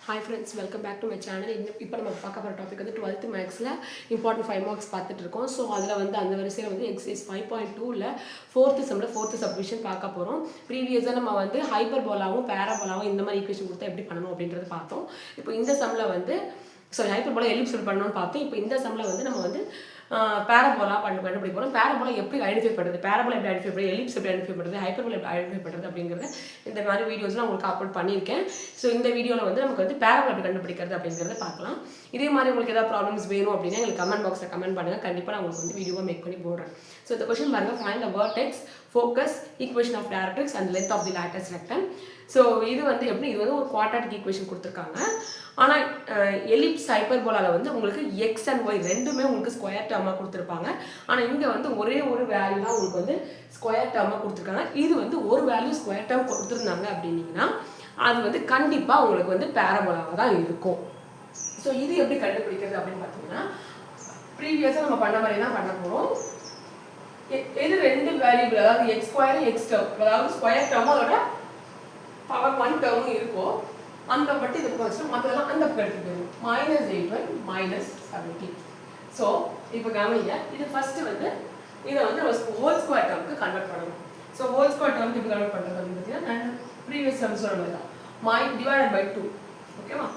Hi friends, welcome back to my channel. இப்போ நம்ம பார்க்க போகிற டாபிக் வந்து 12th மேக்ஸில் இம்பார்ட்டன்ட் 5 மார்க்ஸ் பார்த்துட்டு இருக்கோம். ஸோ அதில் வந்து அந்த வரிசையில் வந்து எக்ஸைஸ் 5.2ல் ஃபோர்த்து சப்டிவிஷன் பார்க்க போகிறோம். ப்ரீவியஸாக நம்ம வந்து ஹைப்பர்போலாவும் பேராபோலாவும் இந்த மாதிரி ஈக்குவேஷன் கொடுத்தா எப்படி பண்ணணும் அப்படின்றத பார்த்தோம். இப்போ இந்த சம்மில் வந்து ஹைப்பர்போலா எலிப்ஸ் பண்ணணும்னு பார்த்தோம். இப்போ இந்த சம்மில் வந்து நம்ம வந்து பேராபோலா கண்டுபிடிக்க போகிறோம். பேராபோலா எப்படி ஐடென்டிஃபை பண்ணுறது, பேராபோலா எப்படி ஐடென்டிஃபை பண்ணுறது, எலிப்ஸ் எப்படி ஐடென்டிஃபை பண்ணுறது, ஹைப்பர்போலா எப்படி ஐடென்டிஃபை பண்ணுறது அப்படிங்கிறத இந்த மாதிரி வீடியோஸ்லாம் உங்களுக்கு அப்லோட் பண்ணியிருக்கேன். ஸோ இந்த வீடியோவில் வந்து நமக்கு வந்து பேராபோலா எப்படி கண்டுபிடிக்கிறது அப்படிங்கிறத பார்க்கலாம். இதே மாதிரி உங்களுக்கு ஏதாவது ப்ராப்ளம்ஸ் வேணும் அப்படின்னா எங்களுக்கு கமெண்ட் பாக்ஸில் கமெண்ட் பண்ணுங்கள். கண்டிப்பாக நான் உங்களுக்கு வந்து வீடியோவாக மேக் பண்ணி போடுறேன். ஸோ இந்த கொஸ்டின் பாருங்கள், find the vertex, focus, equation of directrix and length of the latus rectum. So இது வந்து எப்படி, இது வந்து ஒரு குவாட்ராட்டிக் ஈக்குவேஷன் கொடுத்துருக்காங்க. ஆனால் எலிப்ஸ் ஹைப்பர்போலாவில் வந்து உங்களுக்கு எக்ஸ் அண்ட் ஒய் ரெண்டுமே உங்களுக்கு ஸ்கொயர் டேர்மாக கொடுத்துருப்பாங்க. ஆனால் இங்கே வந்து ஒரே ஒரு வேல்யூ தான் உங்களுக்கு வந்து ஸ்கொயர் டேர்மாக கொடுத்துருக்காங்க. இது வந்து ஒரு வேல்யூ ஸ்கொயர் டேர்ம் கொடுத்துருந்தாங்க அப்படின்னீங்கன்னா அது வந்து கண்டிப்பாக உங்களுக்கு வந்து பேராபோலாவாக தான் இருக்கும். ஸோ இது எப்படி கண்டுபிடிக்கிறது அப்படின்னு பார்த்தீங்கன்னா ப்ரீவியஸாக நம்ம பண்ண மாதிரி தான் பண்ண போகிறோம். எது ரெண்டு வேல்யூபிள், அதாவது எக்ஸ் ஸ்கொயர் எக்ஸ் டேர்ம், அதாவது ஸ்கொயர் டேர்மும் அதோட பவர் 1 டேர்மும் இருக்கும். அந்த பட்டு இதுக்கு வச்சுட்டு மற்றதெல்லாம் அந்த பக்கத்துக்கு போயிடும். -8y -17. ஸோ இப்போ கவனிங்க, இது ஃபர்ஸ்ட் வந்து இதை வந்து ஹோல் ஸ்கொயர் டேர்முக்கு கன்வெர்ட் பண்ணணும். ஸோ ஹோல் ஸ்கொயர் டேர்முக்கு எப்படி கன்வெர்ட் பண்ணுறது அப்படின்னு பார்த்தீங்கன்னா நான் ப்ரீவியஸ் சம் சொல்ல மாதிரி தான் டிவைடட் பை 2, ஓகேவா?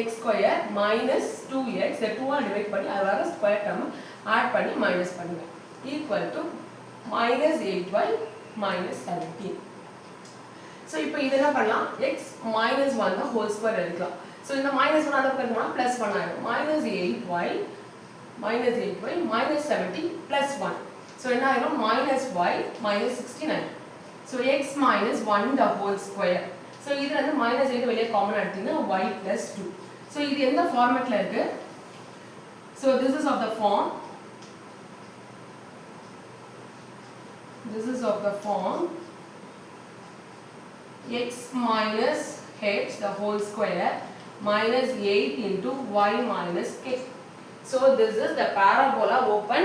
எக்ஸ் ஸ்கொயர் -2x, இந்த 2ஆல் டிவைட் பண்ணி அது வர ஸ்கொயர் டேர்ம் ஆட் பண்ணி மைனஸ் பண்ணுங்க, ஈக்குவல் டு -8y -17. ஸோ இப்போ இது என்ன பண்ணலாம், எக்ஸ் -1 தான் ஹோல் ஸ்கொயர் எடுக்கலாம். ஸோ இந்த -1 அந்த பக்கம் போனால் +1 ஆகிடும். -8y -17 +1. ஸோ என்ன ஆகிடும், -y -69. So X -1 the whole square. So இது வந்து -8 வெளியே காமன் எடுத்தீங்கன்னா y +2. ஸோ இது எந்த ஃபார்மேட்டில் இருக்கு? So this is of the form x minus h the whole square minus 8 into y minus k. So this is the parabola open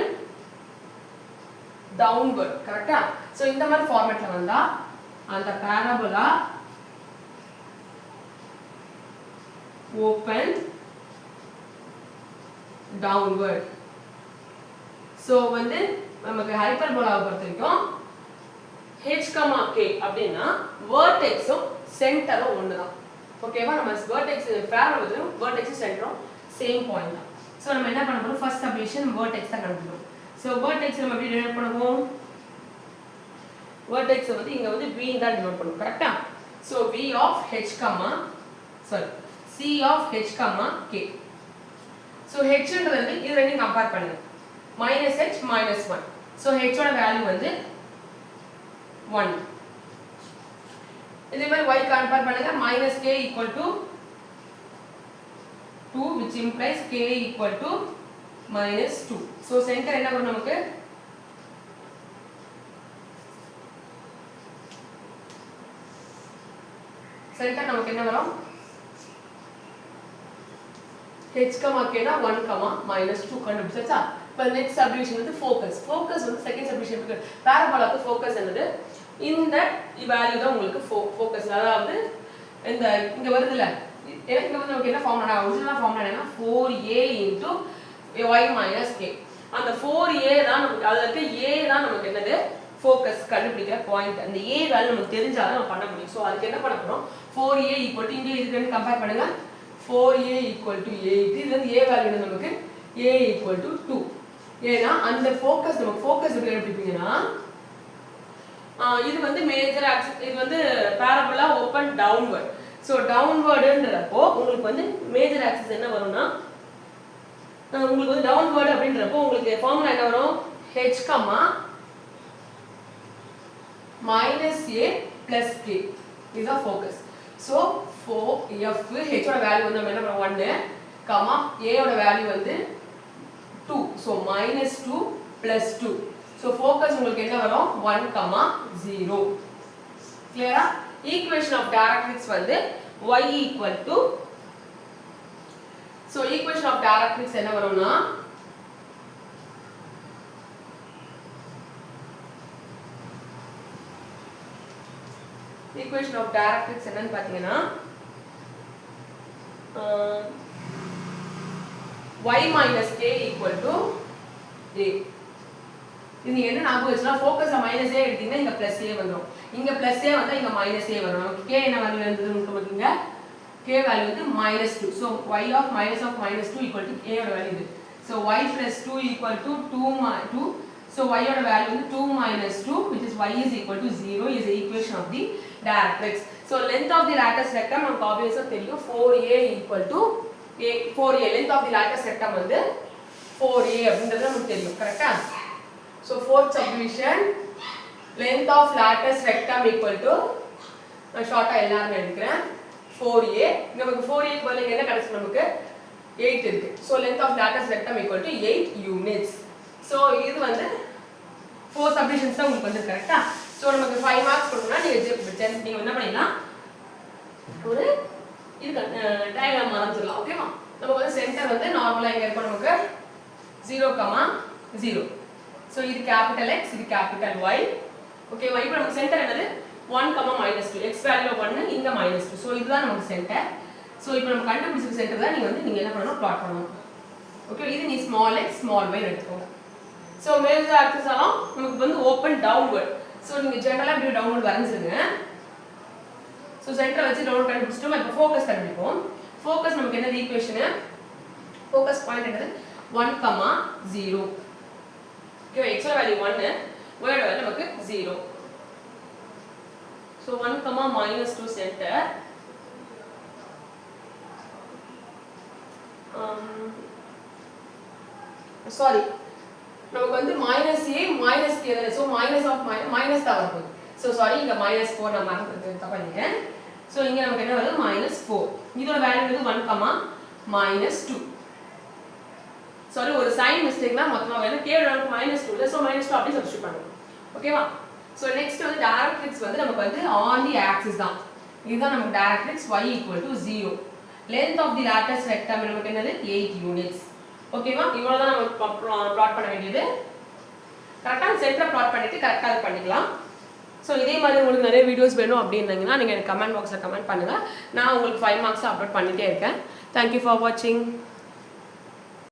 downward, correct? So இந்த மாதிரி ஃபார்மேட்ல வந்தா அந்த parabola open downward. So வந்து நமக்கு ஹைப்பர்போலாவை பொறுத்த வரைக்கும் h, k அப்படின்னா வெர்டெக்ஸும் சென்டரும் ஒன்று தான், ஓகேவா? நம்ம வெர்டெக்ஸ் பேரபோலும் வெர்டெக்ஸும் சென்டரும் சேம் பாயிண்ட் தான். ஸோ நம்ம என்ன பண்ண போகிறோம், ஃபர்ஸ்ட் சப்டிவிஷன் வெர்டெக்ஸ் தான் கண்டுபிடிக்கணும். ஸோ வெர்டெக்ஸ் நம்ம எப்படி டினோட் பண்ணுவோம், வெர்டெக்ஸை வந்து இங்கே வந்து v தான் டினோட் பண்ணுவோம், கரெக்டா? So v of h, c of h, k. So hன்றது வந்து இது ரெண்டையும் கம்பேர் பண்ணுங்க, -h -1. ஸோ h ஓட வேல்யூ வந்து 1. இதே மாதிரி y கம்பேர் பண்ணுங்க, -k equal to 2, which implies k equal to -2. so center என்ன வரும் நமக்கு, சென்டர் நமக்கு என்ன வரும், h, k னா 1, -2 கண்டுபிடிச்சா. இப்போ நெக்ஸ்ட் சப்டிவிஷன் வந்து ஃபோக்கஸ் வந்து செகண்ட் சப்டிவிஷன் இருக்கு. பேரபோலாக்கு ஃபோக்கஸ் என்னது, இந்த வேல்யூ தான் உங்களுக்கு ஃபோக்கஸ். அதாவது இந்த இங்க வருதுல, எனக்கு வந்து நமக்கு என்ன ஃபார்முலா, ஒரிஜினல் ஃபார்முலா என்னன்னா 4a into y minus k. அந்த 4a தான் நமக்கு, அதுல இருக்க a தான் நமக்கு என்னது ஃபோக்கஸ் கண்டுபிடிக்கிற பாயிண்ட். அந்த a வேல்யூ நமக்கு தெரிஞ்சாதான் நம்ம பண்ண முடியும். ஸோ அதுக்கு என்ன பண்ண போறோம், 4a ஈக்குவல் டு இங்கே இதுக்கு ரெண்டு கம்பேர் பண்ணுங்க, 4a ஈக்குவல் டு 8. இதுல இருந்து a வேல்யூ நமக்கு a ஈக்குவல் டு 2. ஏன்னா அந்த ஃபோக்கஸ் நமக்கு ஃபோக்கஸ் எப்படி கண்டுபிடிப்பீங்கன்னா, இது வந்து மேஜர் ஆக்சிஸ், இது வந்து பேரபோலா ஓபன் டவுன்வர்ட். ஸோ டவுன்வர்டுன்றப்போ உங்களுக்கு வந்து மேஜர் ஆக்சிஸ் என்ன வரும்னா, உங்களுக்கு வந்து டவுன்வர்டு அப்படின்றப்போ உங்களுக்கு ஃபார்முலா என்ன வரும், h, -a plus k. இதுதான் ஃபோக்கஸ். ஸோ f h ஓட வேல்யூ வந்து நம்ம என்ன பண்ணுவோம் 1, a ஓட வேல்யூ வந்து 2. ஸோ -2 + 2. ஸோ ஃபோக்கஸ் உங்களுக்கு என்ன வரும் 1, 0. கிளியரா? ஈக்குவேஷன் ஆஃப் டைரக்ட்ரிக்ஸ் வந்து y equal to, so equation of directrix என்ன வரும்னா, ஈக்குவேஷன் ஆஃப் டைரக்ட்ரிக்ஸ் என்னன்னு பார்த்தீங்கன்னா y minus k equal to a. இது என்ன ஞாபகம் வச்சுனா ஃபோக்கஸ்ல மைனஸ் a எடுத்தீங்கன்னா இங்க பிளஸ் a வந்துரும். இங்க பிளஸ் a வந்தா இங்க மைனஸ் a வரும். நமக்கு k என்ன வேல்யூ இருந்தது நமக்கு இங்க k வேல்யூ வந்து -2. So y of -2 equal to a ஓட வேல்யூ இது. So y plus 2 equal to 2. So y ஓட வேல்யூ வந்து 2 minus 2 which is y is equal to 0 is the equation of the directrix. So length of the lattice rectum நமக்கு obviously தெரியும் 4a equal to a 4a length of the lattice rectum வந்து 4a அப்படின்றது நமக்கு தெரியும் கரெக்ட்டா. So fourth subdivision length of lattice rectum equal to நான் ஷார்ட்டா எல்லாரும் எழுதிக்கிறேன் 4a. நமக்கு 4a க்கு பதிலா என்ன கிடைச்சு நமக்கு 8 இருக்கு. So length of lattice rectum equal to 8 units. So இது வந்து 4 subdivisions தான் உங்களுக்கு வந்து கரெக்ட்டா. So நமக்கு 5 மார்க்ஸ் கொடுக்கணும்னா நீங்க என்ன பண்ணலாம் ஒரு இது டயகிராம் வரைஞ்சிடலாம் ஓகேவா. நமக்கு வந்து சென்டர் வந்து நார்மலா எங்க இருக்கும் நமக்கு 0, 0. So இது capital X இது capital Y. ஓகேவா. இப்போ நமக்கு சென்டர் என்னது 1, -2. x வேல்யூ 1 இங்க -2. So இதுதான் நமக்கு சென்டர். So இப்போ நம்ம கண்டுபிடிச்ச சென்டர் தான் நீங்க என்ன பண்ணனும் plot பண்ணனும். ஓகே. இது நீ small x small y எடுத்துக்கோங்க. So major axis எல்லாம் நமக்கு வந்து open downward. So நீங்க ஜெனரலா இப்படி downward வரைஞ்சிருங்க. So சென்டர் வச்சு downward கண்டுபிடிச்சிட்டோம். இப்போ ஃபோக்கஸ் கண்டுபிடிப்போம். ஃபோக்கஸ் நமக்கு என்னது ஈக்குவேஷன்? ஃபோக்கஸ் பாயிண்ட் என்னது 1, 0. ஓகே. x ஓட வேல்யூ 1 y ஓட வேல்யூ நமக்கு 0. So 1, -2 center. Sorry. நமக்கு வந்து -a -k தானே. So minus தான் வரும். So sorry இங்க -4 நான் மறந்துட்டேன் தப்பா பண்ணிட்டேன். So இங்க நமக்கு என்ன வருது -4. இதோட வேல்யூ வந்து 1, -2. சாரி ஒரு சைன் மிஸ்டேக்னா மொத்தமா வேணும் k ஓட -2 இல்ல. So -2 அப்படி சப்ஸ்டிட்யூட் பண்ணுங்க. ஓகேவா. So next வந்து டைரக்ட்ரிக்ஸ் வந்து நமக்கு வந்து on the axis தான். இதுதான் நமக்கு directrix y equal to 0. length of the lattice rectum நமக்கு என்னது 8 units. ஓகேவா. இவ்வளவு தான் நம்ம plot பண்ண வேண்டியது. கரெக்ட்டா சென்டர் plot பண்ணிட்டு கரெக்ட்டா அது பண்ணிக்கலாம். சோ இதே மாதிரி உங்களுக்கு நிறைய வீடியோஸ் வேணும் அப்படின்னீங்கன்னா நீங்க எனக்கு கமெண்ட் பாக்ஸ்ல கமெண்ட் பண்ணுங்க. நான் உங்களுக்கு 5 மார்க்ஸ் அப்லோட் பண்ணிட்டே இருக்கேன். Thank you for watching.